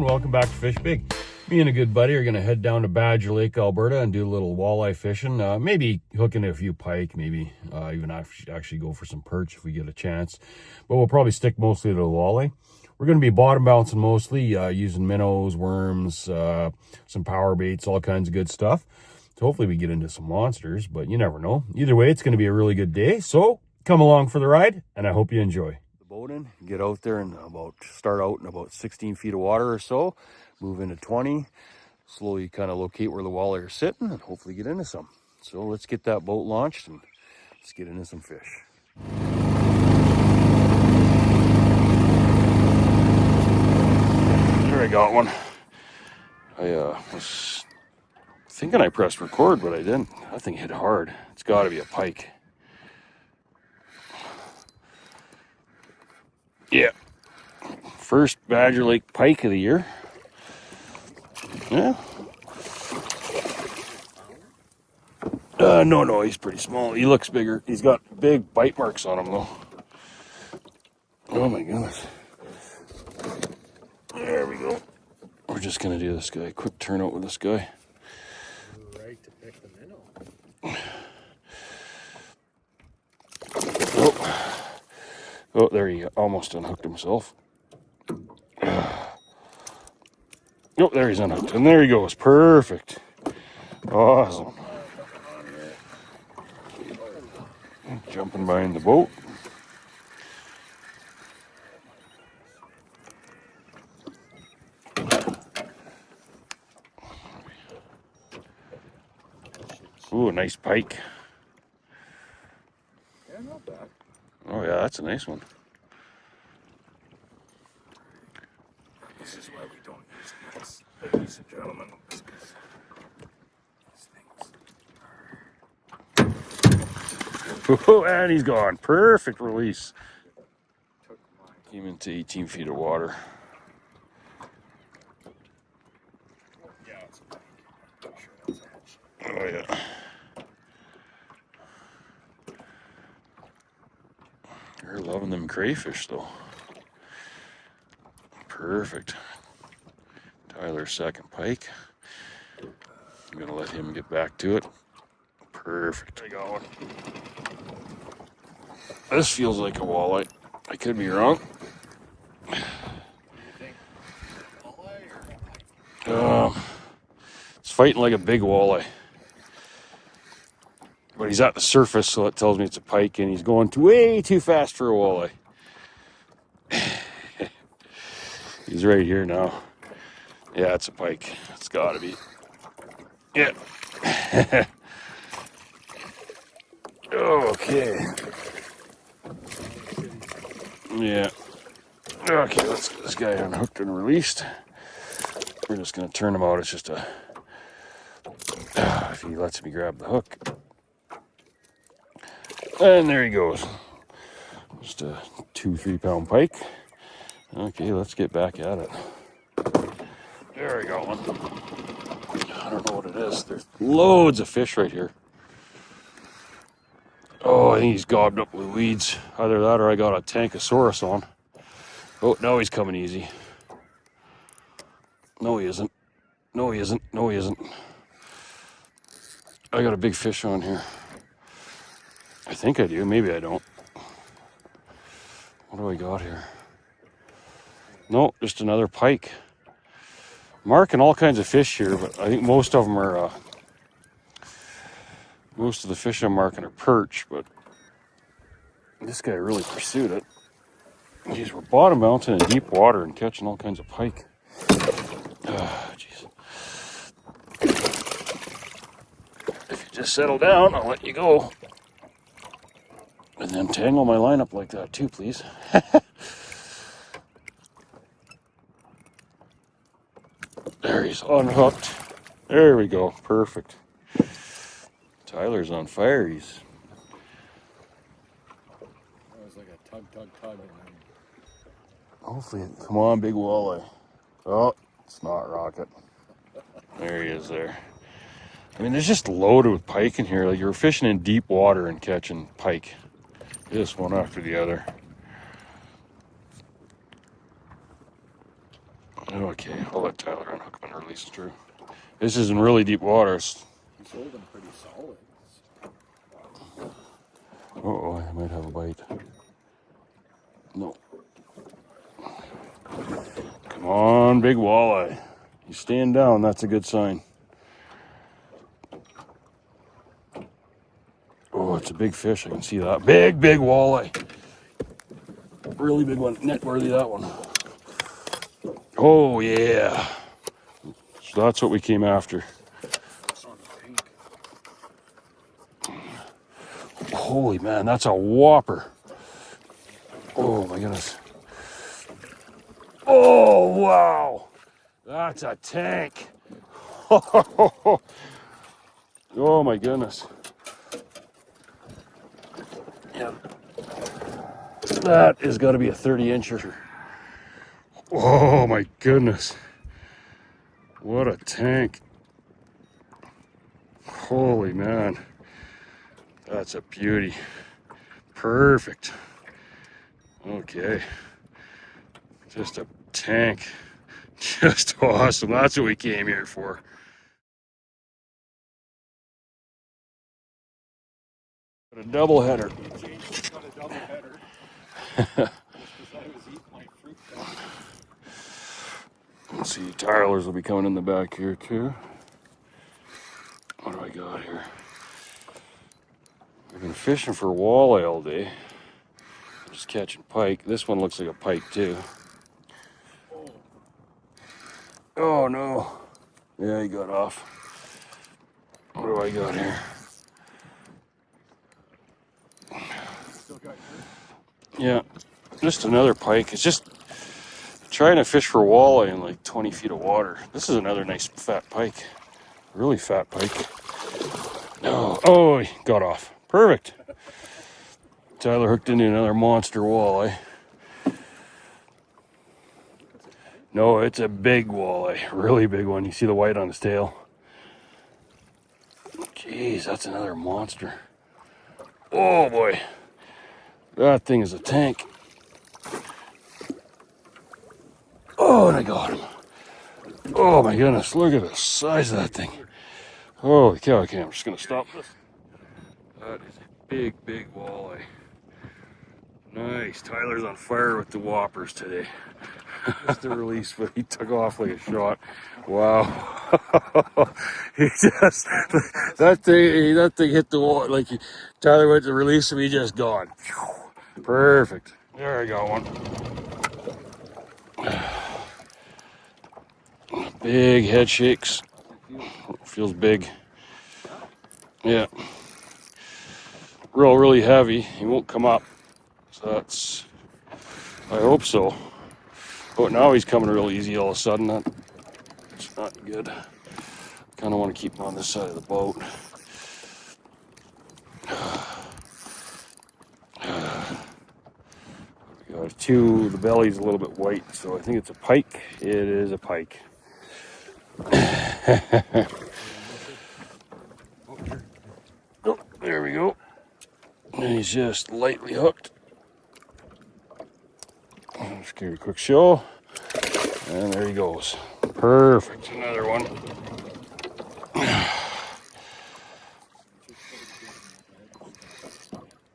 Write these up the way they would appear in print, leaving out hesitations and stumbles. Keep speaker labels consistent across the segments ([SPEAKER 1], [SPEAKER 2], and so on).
[SPEAKER 1] welcome back to Fish Big. Me and a good buddy are going to head down to Badger Lake, Alberta and do a little walleye fishing. Maybe hook into a few pike, maybe even actually go for some perch if we get a chance. But we'll probably stick mostly to the walleye. We're going to be bottom bouncing mostly, using minnows, worms, some power baits, all kinds of good stuff. So hopefully we get into some monsters, but you never know. Either way, it's going to be a really good day. So come along for the ride, and I hope you enjoy. The boat in, get out there and start out in about 16 feet of water or so, move into 20, slowly kind of locate where the walleye are sitting, and hopefully get into some. So let's get that boat launched and let's get into some fish. There, I got one. I was thinking I pressed record, but I didn't. That thing hit hard. It's got to be a pike. Yeah. First Badger Lake pike of the year. Yeah. No, he's pretty small. He looks bigger. He's got big bite marks on him, though. Oh my goodness. There we go. We're just gonna do this guy. Quick turnout with this guy.
[SPEAKER 2] Right to pick the minnow.
[SPEAKER 1] Oh, there he almost unhooked himself. Oh, there he's unhooked. And there he goes. Perfect. Awesome. Jumping behind the boat. Ooh, a nice pike.
[SPEAKER 2] Yeah, not bad.
[SPEAKER 1] Oh yeah, that's a nice one.
[SPEAKER 2] This is why we don't use nets, ladies and gentlemen.
[SPEAKER 1] Oh, and he's gone. Perfect release. Came into 18 feet of water.
[SPEAKER 2] Yeah, it's a pike. I'm sure that's a
[SPEAKER 1] Oh yeah. You're loving them crayfish though. Perfect. Tyler's second pike. I'm gonna let him get back to it. Perfect. I got one. This feels like a walleye. I could be wrong. It's fighting like a big walleye. But he's at the surface, so that tells me it's a pike, and he's going way too fast for a walleye. He's right here now. Yeah, it's a pike. It's gotta be. Yeah. Okay. Yeah. Okay, let's get this guy unhooked and released. We're just gonna turn him out. It's just a. If he lets me grab the hook. And there he goes. Just a 2-3 pound pike. Okay, let's get back at it. There we go. I don't know what it is. There's loads of fish right here. Oh, I think he's gobbed up with weeds. Either that or I got a Tankosaurus on. Oh, now he's coming easy. No, he isn't. No, he isn't. No, he isn't. I got a big fish on here. I think I do. Maybe I don't. What do I got here? No, just another pike. Marking all kinds of fish here, but I think most of them are, most of the fish I'm marking are perch, but this guy really pursued it. Jeez, we're bottom bouncing in deep water and catching all kinds of pike. Jeez. If you just settle down, I'll let you go. And then tangle my line up like that too, please. There he's unhooked. There we go. Perfect. Tyler's on fire. He's.
[SPEAKER 2] That was like a tug. And then...
[SPEAKER 1] Hopefully, come on, big walleye. Oh, it's not rocket. There he is there. I mean, there's just loaded with pike in here. Like you're fishing in deep water and catching pike. Just one after the other. Okay, I'll let Tyler unhook him and release it through. This is in really deep waters.
[SPEAKER 2] He's holding pretty solid.
[SPEAKER 1] Uh-oh, I might have a bite. No. Come on, big walleye. You stand down, that's a good sign. Oh, it's a big fish, I can see that. Big, big walleye. Really big one, net worthy, that one. Oh, yeah. So that's what we came after.
[SPEAKER 2] It's on the tank.
[SPEAKER 1] Holy man, that's a whopper. Oh my goodness. Oh, wow. That's a tank. Oh my goodness. Yeah. That is got to be a 30-incher. Oh my goodness. What a tank. Holy man. That's a beauty. Perfect. Okay. Just a tank. Just awesome. That's what we came here for. A double header.
[SPEAKER 2] Jason's got a double header. Just because I was eating my fruit cup.
[SPEAKER 1] Let's see, Tyler's will be coming in the back here too. What do I got here? We've been fishing for walleye all day. Just catching pike. This one looks like a pike too. Oh no. Yeah, he got off. What do I got here?
[SPEAKER 2] Still got
[SPEAKER 1] Yeah, just another pike. It's just trying to fish for walleye in like 20 feet of water. This is another nice fat pike. Really fat pike. No. Oh, he got off. Perfect. Tyler hooked into another monster walleye. No, it's a big walleye. Really big one. You see the white on his tail. Jeez, that's another monster. Oh boy. That thing is a tank. Oh, and I got him. Oh my goodness, look at the size of that thing. Holy cow, okay, I'm just gonna stop this. That is a big, big walleye. Nice, Tyler's on fire with the whoppers today. Just a release, but he took off like a shot. Wow. He just, that thing hit the wall, like Tyler went to release him, he just gone. Perfect. There I got one. Big head shakes. Feels big. Yeah. Really heavy. He won't come up. So that's, I hope so. But now he's coming real easy all of a sudden. That's not good. Kind of want to keep him on this side of the boat. We got two, the belly's a little bit white, so I think it's a pike. It is a pike. Oh, there we go. And he's just lightly hooked. Just give you a quick show. And there he goes. Perfect. Another one.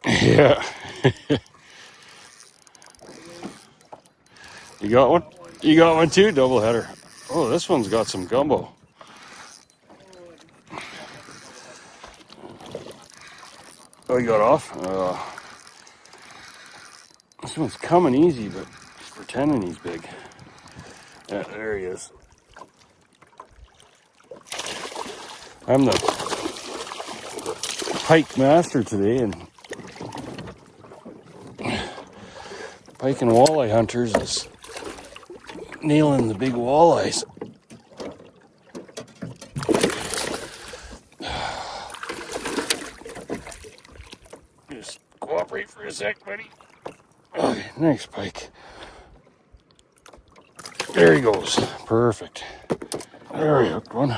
[SPEAKER 1] Yeah. You got one? You got one too? Double header. Oh, this one's got some gumbo. Oh, he got off? This one's coming easy, but he's pretending he's big. Yeah, there he is. I'm the pike master today, and pike and walleye hunters is nailing the big walleyes. Just cooperate for a sec, buddy. Okay, nice pike. There he goes. Perfect. There we hooked one.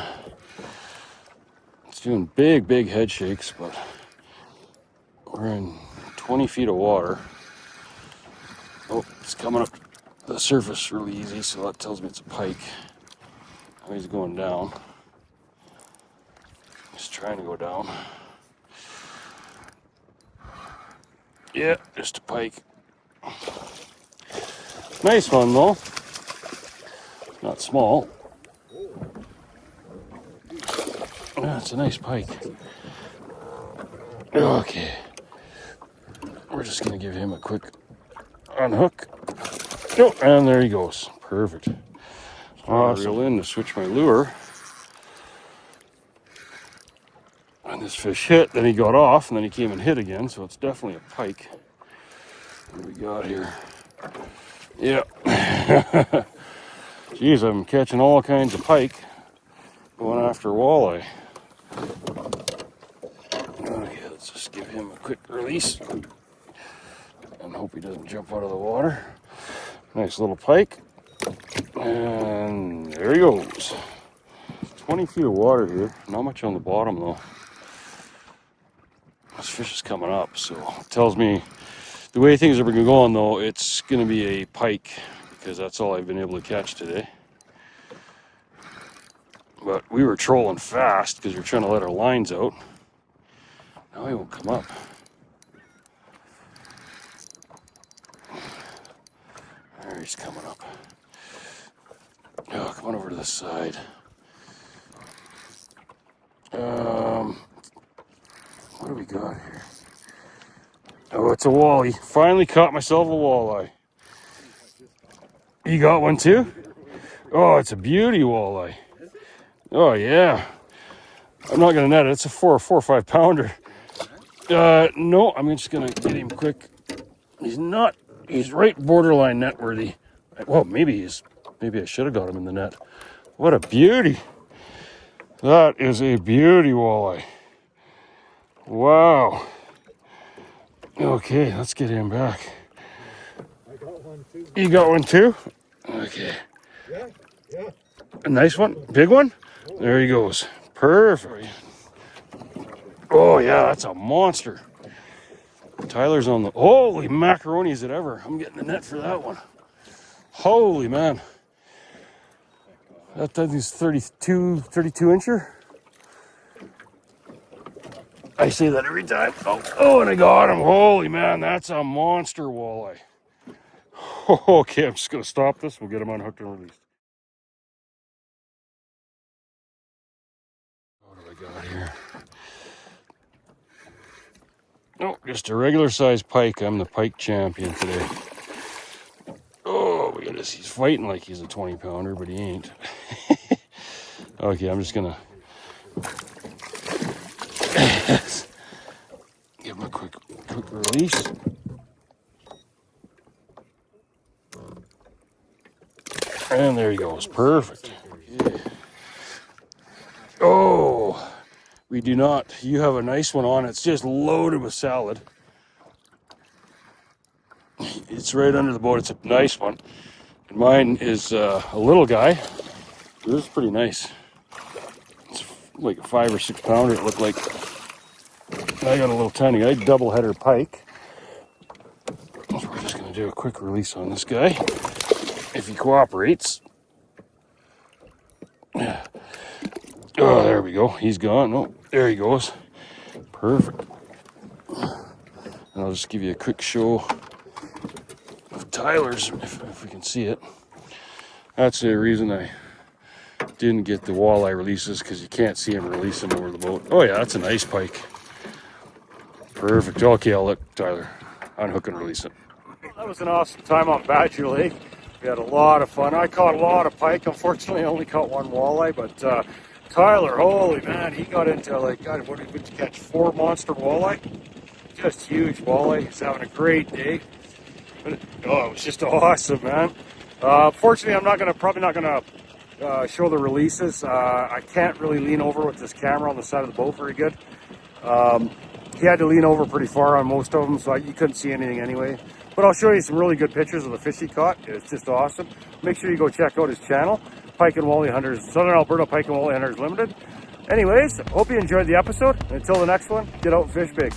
[SPEAKER 1] It's doing big head shakes, but we're in 20 feet of water. Oh, it's coming up the surface really easy, so that tells me it's a pike. Now he's going down. He's trying to go down. Yeah, just a pike. Nice one though. Not small. Yeah, it's a nice pike. Okay. We're just gonna give him a quick unhook. Oh, and there he goes. Perfect. Awesome. Reel in to switch my lure. And this fish hit, then he got off, and then he came and hit again, so it's definitely a pike. What do we got here? Yeah. Geez, I'm catching all kinds of pike going after walleye. Okay, let's just give him a quick release and hope he doesn't jump out of the water. Nice little pike. And there he goes. 20 feet of water here. Not much on the bottom though. This fish is coming up, so it tells me the way things are going though, it's going to be a pike because that's all I've been able to catch today. But we were trolling fast because we were trying to let our lines out. Now he won't come up. There he's coming up. Oh, come on over to this side. What do we got here? Oh, it's a walleye. Finally caught myself a walleye. You got one too? Oh, it's a beauty walleye. Oh yeah. I'm not gonna net it. It's a 4 or 5 pounder. No, I'm just gonna get him quick. He's right borderline net worthy. Well, maybe I should have got him in the net. What a beauty. That is a beauty walleye. Wow. Okay, let's get him back.
[SPEAKER 2] I got one too.
[SPEAKER 1] You got one too? Okay.
[SPEAKER 2] Yeah.
[SPEAKER 1] A nice one? Big one? There he goes. Perfect. Oh yeah, that's a monster. Tyler's on the... Holy macaroni is it ever. I'm getting the net for that one. Holy man. That is 32 incher. I say that every time. Oh, and I got him. Holy man, that's a monster walleye. Okay, I'm just going to stop this. We'll get him unhooked and released. What do I got here? Oh, just a regular size pike. I'm the pike champion today. Oh, look at this. He's fighting like he's a 20 pounder, but he ain't. Okay, I'm just going to give him a quick release. And there he goes. Perfect. Okay. Oh, we do not. You have a nice one on. It's just loaded with salad. It's right under the boat. It's a nice one. And mine is a little guy. This is pretty nice. It's like a 5 or 6 pounder, it looked like. I got a little tiny guy, double header pike. So we're just going to do a quick release on this guy. If he cooperates. Oh, there we go. He's gone. Oh, there he goes. Perfect. And I'll just give you a quick show of Tyler's, if we can see it. That's the reason I didn't get the walleye releases, because you can't see him release them over the boat. Oh yeah, that's a nice pike. Perfect. Okay, I'll let Tyler unhook and release it. That was an awesome time on Badger Lake. We had a lot of fun. I caught a lot of pike. Unfortunately, I only caught one walleye, but Tyler, holy man, he got into like, God, what did you catch? 4 monster walleye? Just huge walleye. He's having a great day. Oh, it was just awesome, man. Fortunately, I'm probably not gonna show the releases. I can't really lean over with this camera on the side of the boat very good. He had to lean over pretty far on most of them, so you couldn't see anything anyway. But I'll show you some really good pictures of the fish he caught. It's just awesome. Make sure you go check out his channel, Pike and Walleye Hunters, Southern Alberta Pike and Walleye Hunters Limited. Anyways, hope you enjoyed the episode. Until the next one, get out and fish big.